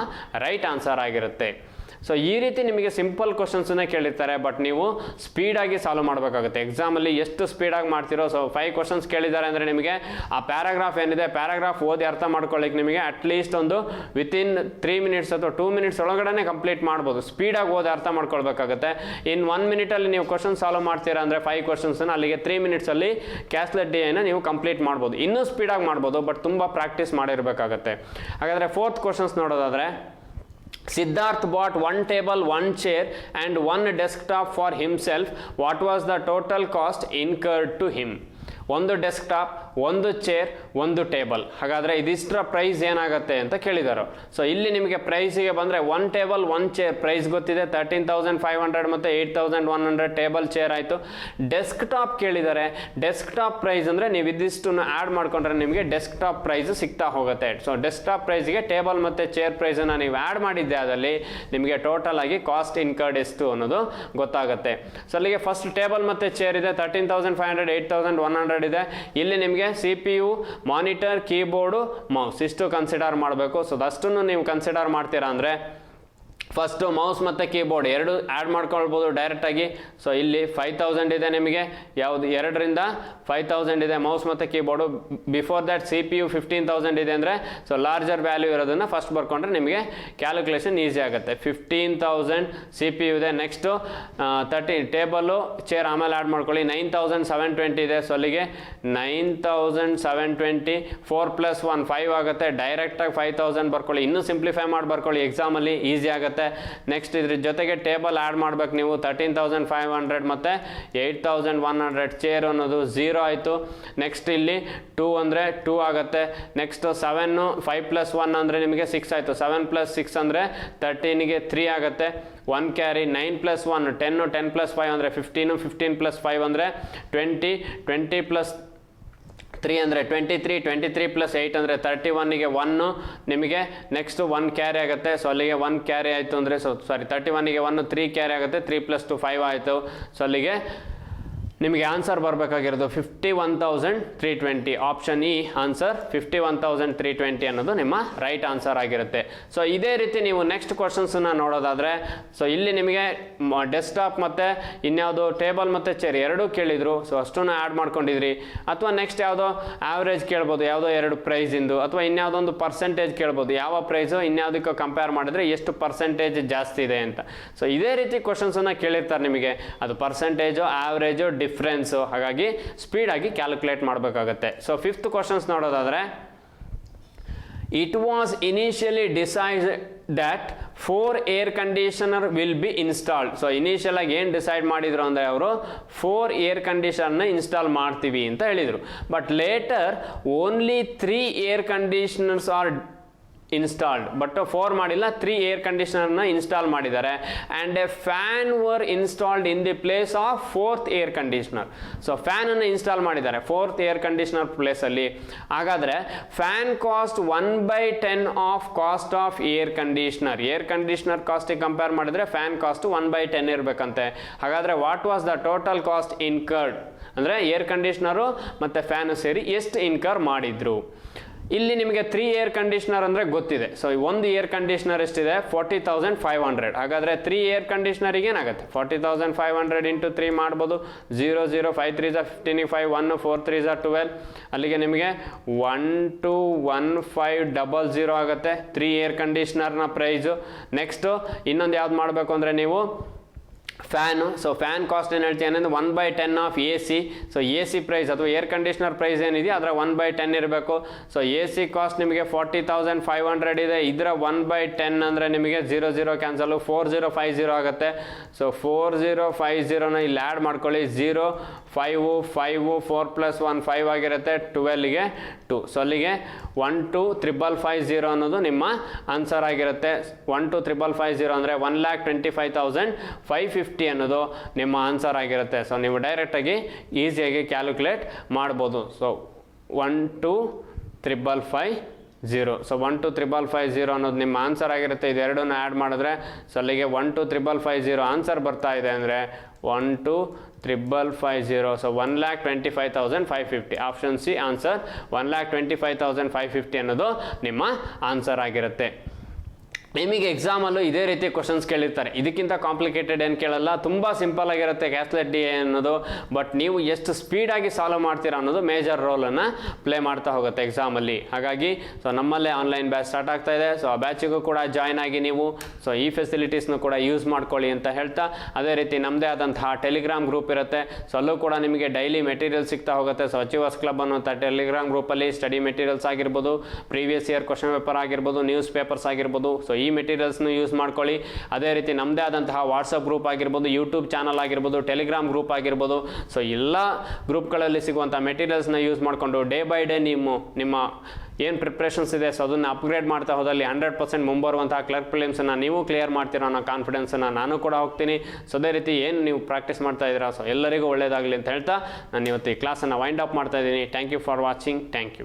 ರೈಟ್ ಆನ್ಸರ್ ಆಗಿರುತ್ತೆ. ಸೊ ಈ ರೀತಿ ನಿಮಗೆ ಸಿಂಪಲ್ ಕ್ವಶನ್ಸನ್ನೇ ಕೇಳಿರ್ತಾರೆ, ಬಟ್ ನೀವು ಸ್ಪೀಡಾಗಿ ಸಾಲ್ವ್ ಮಾಡಬೇಕಾಗುತ್ತೆ. ಎಕ್ಸಾಮಲ್ಲಿ ಎಷ್ಟು ಸ್ಪೀಡಾಗಿ ಮಾಡ್ತಿರೋ. ಸೊ 5 ಕ್ವಶನ್ಸ್ ಕೇಳಿದ್ದಾರೆ ಅಂದರೆ ನಿಮಗೆ ಆ ಪ್ಯಾರಾಗ್ರಾಫ್ ಏನಿದೆ ಪ್ಯಾರಾಗ್ರಾಫ್ ಓದಿ ಅರ್ಥ ಮಾಡ್ಕೊಳ್ಳಿಕ್ಕೆ ನಿಮಗೆ ಅಟ್ಲೀಸ್ಟ್ ಒಂದು ವಿತಿನ್ 3 ಮಿನಿಟ್ಸ್ ಅಥವಾ 2 ಮಿನಿಟ್ಸ್ ಒಳಗಡೆ ಕಂಪ್ಲೀಟ್ ಮಾಡ್ಬೋದು. ಸ್ಪೀಡಾಗಿ ಓದಿ ಅರ್ಥ ಮಾಡ್ಕೊಳ್ಬೇಕಾಗುತ್ತೆ. ಇನ್ 1 ಮಿನಿಟಲ್ಲಿ ನೀವು ಕ್ವಶನ್ ಸಾಲ್ವ್ ಮಾಡ್ತೀರಾ ಅಂದರೆ 5 ಕ್ವಶನ್ಸನ್ನು ಅಲ್ಲಿಗೆ 3 ಮಿನಿಟ್ಸಲ್ಲಿ ಕ್ಯಾಸ್ಲೆಟ್ ಡಿಯನ್ನು ನೀವು ಕಂಪ್ಲೀಟ್ ಮಾಡ್ಬೋದು. ಇನ್ನೂ ಸ್ಪೀಡಾಗಿ ಮಾಡ್ಬೋದು, ಬಟ್ ತುಂಬ ಪ್ರಾಕ್ಟೀಸ್ ಮಾಡಿರಬೇಕಾಗತ್ತೆ. ಹಾಗಾದರೆ 4th ಕ್ವಶನ್ಸ್ ನೋಡೋದಾದರೆ, Siddharth bought 1 table, 1 chair and 1 desktop for himself. What was the total cost incurred to him? ಒಂದು ಡೆಸ್ಕ್ಟಾಪ್, ಒಂದು ಚೇರ್, ಒಂದು ಟೇಬಲ್. ಹಾಗಾದರೆ ಇದಿಷ್ಟರ ಪ್ರೈಸ್ ಏನಾಗುತ್ತೆ ಅಂತ ಕೇಳಿದರು. ಸೊ ಇಲ್ಲಿ ನಿಮಗೆ ಪ್ರೈಸಿಗೆ ಬಂದರೆ 1 ಟೇಬಲ್ 1 ಚೇರ್ ಪ್ರೈಸ್ ಗೊತ್ತಿದೆ, 13,500 ಮತ್ತು 8,100 ಟೇಬಲ್ ಚೇರ್ ಆಯಿತು. ಡೆಸ್ಕ್ಟಾಪ್ ಕೇಳಿದ್ದಾರೆ. ಡೆಸ್ಕ್ಟಾಪ್ ಪ್ರೈಸ್ ಅಂದರೆ ನೀವು ಇದಿಷ್ಟನ್ನು ಆ್ಯಡ್ ಮಾಡ್ಕೊಂಡ್ರೆ ನಿಮಗೆ ಡೆಸ್ಕ್ಟಾಪ್ ಪ್ರೈಸ್ ಸಿಗ್ತಾ ಹೋಗುತ್ತೆ. ಸೊ ಡೆಸ್ಕ್ಟಾಪ್ ಪ್ರೈಸ್ಗೆ ಟೇಬಲ್ ಮತ್ತು ಚೇರ್ ಪ್ರೈಸನ್ನು ನೀವು ಆ್ಯಡ್ ಮಾಡಿದ್ದೆ ಅದರಲ್ಲಿ ನಿಮಗೆ ಟೋಟಲ್ ಆಗಿ ಕಾಸ್ಟ್ ಇನ್ಕರ್ಡ್ ಎಷ್ಟು ಅನ್ನೋದು ಗೊತ್ತಾಗುತ್ತೆ. ಸೊ ಅಲ್ಲಿಗೆ ಫಸ್ಟ್ ಟೇಬಲ್ ಮತ್ತು ಚೇರ್ ಇದೆ, 13,500, 8,100 ಇದೆ. ಇಲ್ಲಿ ನಿಮಗೆ CPU, ಮಾನಿಟರ್, ಕೀಬೋರ್ಡು, ಮೌಸ್ ಇಷ್ಟು ಕನ್ಸಿಡರ್ ಮಾಡಬೇಕು. ಸೊ ಅದಷ್ಟನ್ನು ನೀವು ಕನ್ಸಿಡರ್ ಮಾಡ್ತೀರಾ ಅಂದರೆ ಫಸ್ಟು ಮೌಸ್ ಮತ್ತು ಕೀಬೋರ್ಡ್ ಎರಡು ಆ್ಯಡ್ ಮಾಡ್ಕೊಳ್ಬೋದು ಡೈರೆಕ್ಟಾಗಿ. ಸೊ ಇಲ್ಲಿ 5,000 ಇದೆ ನಿಮಗೆ, ಯಾವುದು 2ರಿಂದ 5,000 ಇದೆ ಮೌಸ್ ಮತ್ತು ಕೀಬೋರ್ಡು. ಬಿಫೋರ್ ದ್ಯಾಟ್ CPU 15,000 ಇದೆ ಅಂದರೆ ಸೊ ಲಾರ್ಜರ್ ವ್ಯಾಲ್ಯೂ ಇರೋದನ್ನು ಫಸ್ಟ್ ಬರ್ಕೊಂಡ್ರೆ ನಿಮಗೆ ಕ್ಯಾಲ್ಕುಲೇಷನ್ ಈಸಿ ಆಗುತ್ತೆ. 15,000 CPU ಇದೆ. ನೆಕ್ಸ್ಟು 13 ಟೇಬಲ್ಲು, ಚೇರ್ ಆಮೇಲೆ ಆ್ಯಡ್ ಮಾಡ್ಕೊಳ್ಳಿ. 9,720 ಇದೆ. ಸೊ ಅಲ್ಲಿಗೆ 9,720 4 + 1 5 ಆಗುತ್ತೆ. ಡೈರೆಕ್ಟಾಗಿ 5,000 ಬರ್ಕೊಳ್ಳಿ. ಇನ್ನೂ ಸಿಂಪ್ಲಿಫೈ ಮಾಡಿ ಬರ್ಕೊಳ್ಳಿ, ಎಕ್ಸಾಮಲ್ಲಿ ಈಸಿ ಆಗುತ್ತೆ. ನೆಕ್ಸ್ಟ್ ಇದ್ರ ಜೊತೆಗೆ ಟೇಬಲ್ ಆ್ಯಡ್ ಮಾಡ್ಬೇಕು ನೀವು. 13,500 ಮತ್ತು 8,100 ಚೇರ್ ಅನ್ನೋದು 0 ಆಯಿತು. ನೆಕ್ಸ್ಟ್ ಇಲ್ಲಿ 2 ಅಂದರೆ 2 ಆಗುತ್ತೆ. ನೆಕ್ಸ್ಟ್ 7 5 + 1 ಅಂದರೆ ನಿಮಗೆ 6 ಆಯಿತು. 7 + 6 ಅಂದರೆ 13ಗೆ 3 ಆಗುತ್ತೆ. 1 ಕ್ಯಾರಿ. 9 + 1 10, 10 + 5 ಅಂದರೆ 15, 15 + 5 ಅಂದರೆ 20, 20 + 3 ಅಂದರೆ 23, 23 + 8 ಅಂದರೆ 31ಗೆ 1 ನಿಮಗೆ ನೆಕ್ಸ್ಟು 1 ಕ್ಯಾರಿ ಆಗುತ್ತೆ. ಸೊ ಅಲ್ಲಿಗೆ 1 ಕ್ಯಾರಿ ಆಯಿತು ಅಂದರೆ 31ಗೆ 1 3 ಕ್ಯಾರಿ ಆಗುತ್ತೆ. 3 + 2 5 ಆಯಿತು. ಸೊ ಅಲ್ಲಿಗೆ ನಿಮಗೆ ಆನ್ಸರ್ ಬರಬೇಕಾಗಿರೋದು 51,320. ಆಪ್ಷನ್ ಇ ಆನ್ಸರ್ 51,320 ಅನ್ನೋದು ನಿಮ್ಮ ರೈಟ್ ಆನ್ಸರ್ ಆಗಿರುತ್ತೆ. ಸೊ ಇದೇ ರೀತಿ ನೀವು ನೆಕ್ಸ್ಟ್ ಕ್ವಶನ್ಸನ್ನು ನೋಡೋದಾದರೆ ಸೊ ಇಲ್ಲಿ ನಿಮಗೆ ಡೆಸ್ಕ್ಟಾಪ್ ಮತ್ತು ಇನ್ಯಾವುದು ಟೇಬಲ್ ಮತ್ತು ಚೇರ್ ಎರಡೂ ಕೇಳಿದರು. ಸೊ ಅಷ್ಟನ್ನು ಆ್ಯಡ್ ಮಾಡ್ಕೊಂಡಿದ್ರಿ. ಅಥವಾ ನೆಕ್ಸ್ಟ್ ಯಾವುದೋ ಆವ್ರೇಜ್ ಕೇಳ್ಬೋದು, ಯಾವುದೋ 2 ಪ್ರೈಸಿಂದು, ಅಥವಾ ಇನ್ಯಾವುದೊಂದು ಪರ್ಸೆಂಟೇಜ್ ಕೇಳ್ಬೋದು. ಯಾವ ಪ್ರೈಸು ಇನ್ಯಾವುದಕ್ಕೂ ಕಂಪೇರ್ ಮಾಡಿದ್ರೆ ಎಷ್ಟು ಪರ್ಸೆಂಟೇಜ್ ಜಾಸ್ತಿ ಇದೆ ಅಂತ. ಸೊ ಇದೇ ರೀತಿ ಕ್ವಶನ್ಸನ್ನು ಕೇಳಿರ್ತಾರೆ ನಿಮಗೆ. ಅದು ಪರ್ಸೆಂಟೇಜು, ಆವ್ರೇಜು, ಡಿಫ್ರೆನ್ಸು. ಹಾಗಾಗಿ ಸ್ಪೀಡಾಗಿ ಕ್ಯಾಲ್ಕುಲೇಟ್ ಮಾಡಬೇಕಾಗತ್ತೆ. ಸೊ 5th ಕ್ವಶನ್ಸ್ ನೋಡೋದಾದರೆ, it was initially decided that 4 air conditioner will be installed. So initial ಆಗಿ ಏನು ಡಿಸೈಡ್ ಮಾಡಿದ್ರು ಅಂದರೆ ಅವರು 4 ಏರ್ ಕಂಡೀಷನರ್ನ ಇನ್ಸ್ಟಾಲ್ ಮಾಡ್ತೀವಿ ಅಂತ ಹೇಳಿದರು. But later only 3 air conditioners are installed. But 4 ಮಾಡಿಲ್ಲ, 3 ಏರ್ ಕಂಡೀಷನರ್ನ ಇನ್ಸ್ಟಾಲ್ ಮಾಡಿದ್ದಾರೆ. And a fan were installed in the place of 4th air conditioner. So ಫ್ಯಾನನ್ನು ಇನ್ಸ್ಟಾಲ್ ಮಾಡಿದ್ದಾರೆ 4th ಏರ್ ಕಂಡೀಷನರ್ ಪ್ಲೇಸಲ್ಲಿ. ಹಾಗಾದರೆ fan cost 1/10 of cost of air conditioner. Air conditioner ಕಾಸ್ಟಿಗೆ ಕಂಪೇರ್ ಮಾಡಿದರೆ ಫ್ಯಾನ್ ಕಾಸ್ಟು 1/10 ಇರಬೇಕಂತೆ. ಹಾಗಾದರೆ what was the total cost incurred ಅಂದರೆ ಏರ್ ಕಂಡೀಷನರು ಮತ್ತು ಫ್ಯಾನು ಸೇರಿ ಎಷ್ಟು ಇನ್ಕರ್ ಮಾಡಿದ್ರು. ಇಲ್ಲಿ ನಿಮಗೆ 3 ಏರ್ ಕಂಡೀಷನರ್ ಅಂದರೆ ಗೊತ್ತಿದೆ. ಸೊ ಒಂದು ಏರ್ ಕಂಡೀಷನರ್ ಎಷ್ಟಿದೆ 40,500. ಹಾಗಾದರೆ 3 ಏರ್ ಕಂಡೀಷನರಿಗೆ ಏನಾಗುತ್ತೆ 40,500 × 3 ಮಾಡ್ಬೋದು. 0 0 5 3 15 5 1 4 3 12. ಅಲ್ಲಿಗೆ ನಿಮಗೆ 121500 ಆಗುತ್ತೆ 3 ಏರ್ ಕಂಡೀಷನರ್ನ ಪ್ರೈಸು. ನೆಕ್ಸ್ಟು ಇನ್ನೊಂದು ಯಾವ್ದು ಮಾಡಬೇಕು ಅಂದರೆ ನೀವು ಫ್ಯಾನು. ಸೊ ಫ್ಯಾನ್ ಕಾಸ್ಟ್ ಏನು ಹೇಳ್ತೀನಿ ಅಂದರೆ 1/10 of AC. So AC price ಅಥವಾ ಏರ್ ಕಂಡೀಷನರ್ ಪ್ರೈಸ್ ಏನಿದೆ ಅದರ 1/10 ಇರಬೇಕು. ಸೊ AC ಕಾಸ್ಟ್ ನಿಮಗೆ 40,500 ಇದೆ. ಇದರ 1/10 ಅಂದರೆ ನಿಮಗೆ 0 0 ಕ್ಯಾನ್ಸಲು 4050 ಆಗುತ್ತೆ. ಸೊ 4050ನ ಇಲ್ಲಿ ಆ್ಯಡ್ ಮಾಡ್ಕೊಳ್ಳಿ. 0 5 5 4 + 1 5 ಆಗಿರುತ್ತೆ. 12ಗೆ 2. ಸೊ ಅಲ್ಲಿಗೆ 12,550 ಅನ್ನೋದು ನಿಮ್ಮ ಆನ್ಸರ್ ಆಗಿರುತ್ತೆ. 12,550 ಅಂದರೆ 1,25,550 ಅನ್ನೋದು ನಿಮ್ಮ ಆನ್ಸರ್ ಆಗಿರುತ್ತೆ. ಸೊ ನೀವು ಡೈರೆಕ್ಟಾಗಿ ಈಸಿಯಾಗಿ ಕ್ಯಾಲ್ಕುಲೇಟ್ ಮಾಡ್ಬೋದು. ಸೊ 12,550. ಸೊ 12,550 ಅನ್ನೋದು ನಿಮ್ಮ ಆನ್ಸರ್ ಆಗಿರುತ್ತೆ. ಇದೆರಡನ್ನು ಆ್ಯಡ್ ಮಾಡಿದ್ರೆ ಸೊ ಅಲ್ಲಿಗೆ 12,550 ಆನ್ಸರ್ ಬರ್ತಾ ಇದೆ ಅಂದರೆ 12,550. ಸೊ 1,25,550. ಆಪ್ಷನ್ ಸಿ ಆನ್ಸರ್ 1,25,550 ಅನ್ನೋದು ನಿಮ್ಮ ಆನ್ಸರ್ ಆಗಿರುತ್ತೆ. ನಿಮಗೆ ಎಕ್ಸಾಮಲ್ಲೂ ಇದೇ ರೀತಿ ಕ್ವಶನ್ಸ್ ಕೇಳಿರ್ತಾರೆ. ಇದಕ್ಕಿಂತ ಕಾಂಪ್ಲಿಕೇಟೆಡ್ ಏನು ಕೇಳಲ್ಲ, ತುಂಬ ಸಿಂಪಲ್ ಆಗಿರುತ್ತೆ ಕ್ಯಾಲ್ಕುಲೇಟ್ ಡಿ ಅನ್ನೋದು. ಬಟ್ ನೀವು ಎಷ್ಟು ಸ್ಪೀಡಾಗಿ ಸಾಲ್ವ್ ಮಾಡ್ತೀರಾ ಅನ್ನೋದು ಮೇಜರ್ ರೋಲನ್ನು ಪ್ಲೇ ಮಾಡ್ತಾ ಹೋಗುತ್ತೆ ಎಕ್ಸಾಮಲ್ಲಿ. ಹಾಗಾಗಿ ಸೊ ನಮ್ಮಲ್ಲೇ ಆನ್ಲೈನ್ ಬ್ಯಾಚ್ ಸ್ಟಾರ್ಟ್ ಆಗ್ತಾ ಇದೆ. ಸೊ ಆ ಬ್ಯಾಚಿಗೂ ಕೂಡ ಜಾಯ್ನ್ ಆಗಿ ನೀವು ಸೊ ಈ ಫೆಸಿಲಿಟೀಸ್ನು ಕೂಡ ಯೂಸ್ ಮಾಡ್ಕೊಳ್ಳಿ ಅಂತ ಹೇಳ್ತಾ, ಅದೇ ರೀತಿ ನಮ್ಮದೇ ಆದಂತಹ ಟೆಲಿಗ್ರಾಮ್ ಗ್ರೂಪ್ ಇರುತ್ತೆ. ಸೊ ಅಲ್ಲೂ ಕೂಡ ನಿಮಗೆ ಡೈಲಿ ಮೆಟೀರಿಯಲ್ ಸಿಗ್ತಾ ಹೋಗುತ್ತೆ. ಸೊ ಅಚೀವರ್ಸ್ ಕ್ಲಬ್ ಅನ್ನುವಂಥ ಟೆಲಿಗ್ರಾಮ್ ಗ್ರೂಪಲ್ಲಿ ಸ್ಟಡಿ ಮೆಟೀರಿಯಲ್ಸ್ ಆಗಿರ್ಬೋದು, ಪ್ರೀವಿಯಸ್ ಇಯರ್ ಕ್ವಶನ್ ಪೇಪರ್ ಆಗಿರ್ಬೋದು, ನ್ಯೂಸ್ ಪೇಪರ್ಸ್ ಆಗಿರ್ಬೋದು, ಸೊ ಈ ಮೆಟೀರಿಯಲ್ಸ್ನ ಯೂಸ್ ಮಾಡ್ಕೊಳ್ಳಿ. ಅದೇ ರೀತಿ ನಮ್ಮದೇ ಆದಂತಹ ವಾಟ್ಸಪ್ ಗ್ರೂಪ್ ಆಗಿರ್ಬೋದು, ಯೂಟ್ಯೂಬ್ ಚಾನಲ್ ಆಗಿರ್ಬೋದು, ಟೆಲಿಗ್ರಾಮ್ ಗ್ರೂಪ್ ಆಗಿರ್ಬೋದು. ಸೊ ಎಲ್ಲ ಗ್ರೂಪ್ಗಳಲ್ಲಿ ಸಿಗುವಂಥ ಮೆಟೀರಿಯಲ್ಸ್ನ ಯೂಸ್ ಮಾಡಿಕೊಂಡು ಡೇ ಬೈ ಡೇ ನಿಮ್ಮ ಏನು ಪ್ರಿಪ್ರೇಷನ್ಸ್ ಇದೆ ಸೊ ಅದನ್ನು ಅಪ್ಗ್ರೇಡ್ ಮಾಡ್ತಾ ಹೋದಲ್ಲಿ 100% ಮುಂಬರುವಂತಹ ಕ್ಲರ್ಕ್ ಪ್ರಿಲಿಮ್ಸನ್ನು ನೀವು ಕ್ಲಿಯರ್ ಮಾಡ್ತೀರೋ ಅನ್ನೋ ಕಾನ್ಫಿಡೆನ್ಸನ್ನು ನಾನು ಕೂಡ ಹೋಗ್ತೀನಿ. ಸೊ ಅದೇ ರೀತಿ ಏನು ನೀವು ಪ್ರಾಕ್ಟೀಸ್ ಮಾಡ್ತಾ ಇದ್ದೀರಾ ಸೊ ಎಲ್ಲರಿಗೂ ಒಳ್ಳೆಯದಾಗಲಿ ಅಂತ ಹೇಳ್ತಾ ನಾನು ಇವತ್ತು ಈ ಕ್ಲಾಸನ್ನು ವೈಂಡ್ ಅಪ್ ಮಾಡ್ತಾ ಇದ್ದೀನಿ. Thank you for watching. Thank you.